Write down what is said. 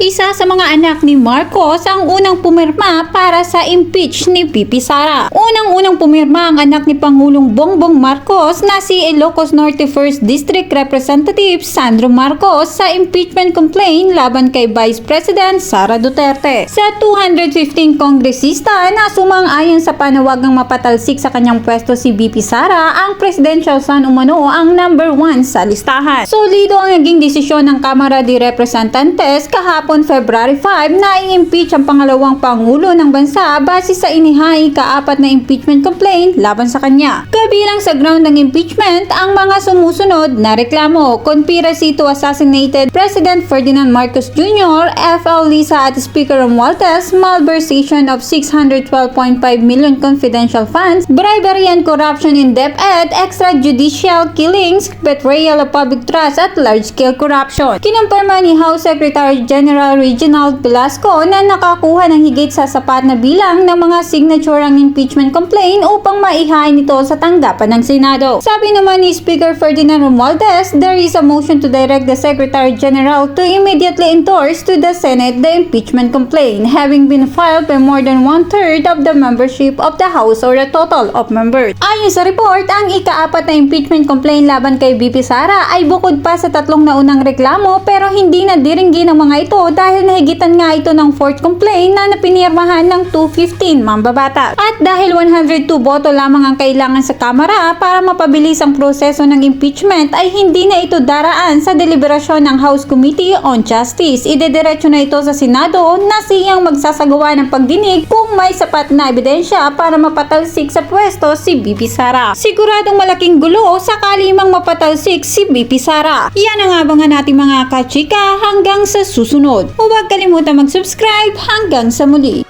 Isa sa mga anak ni Marcos ang unang pumirma para sa impeach ni VP Sara. Unang-unang pumirma ang anak ni Pangulong Bongbong Marcos na si Ilocos Norte 1st District Representative Sandro Marcos sa impeachment complaint laban kay Vice President Sara Duterte. Sa 215 kongresista na sumang-ayon sa panawagang mapatalsik sa kanyang pwesto si VP Sara, ang presidential son umano ang number 1 sa listahan. Solido ang naging desisyon ng Kamara de Representantes kahapon February 5 na i-impeach ang pangalawang pangulo ng bansa base sa inihaing kaapat na impeachment complaint laban sa kanya. Kabilang sa ground ng impeachment ang mga sumusunod na reklamo: conspiracy to assassinate President Ferdinand Marcos Jr., FL Lisa at Speaker Romualdez, malversation of 612.5 million confidential funds, bribery and corruption in DepEd, extrajudicial killings, betrayal of public trust at large-scale corruption. Kinumpirma ni House Secretary General Reginald Velasco na nakakuha ng higit sa sapat na bilang ng mga signature ang impeachment complaint upang maihain ito sa tanggapan ng Senado. Sabi naman ni Speaker Ferdinand Romualdez, there is a motion to direct the Secretary General to immediately endorse to the Senate the impeachment complaint, having been filed by more than 1/3 of the membership of the House or a total of members. Ayon sa report, ang ikaapat na impeachment complaint laban kay VP Sara ay bukod pa sa tatlong naunang reklamo pero hindi na diringgin ng mga ito dahil nahigitan nga ito ng fourth complaint na napinirmahan ng 215 mambabatas. At dahil 102 boto lamang ang kailangan sa Kamara para mapabilis ang proseso ng impeachment ay hindi na ito daraan sa deliberasyon ng House Committee on Justice. Idediretso na ito sa Senado na siyang magsasagawa ng pagdinig kung may sapat na ebidensya para mapatalsik sa pwesto si VP Sara. Siguradong malaking gulo sakali mang mapatalsik si VP Sara. Yan ang abangan natin mga kachika hanggang sa susunod. Huwag kalimutan mag-subscribe hanggang sa muli.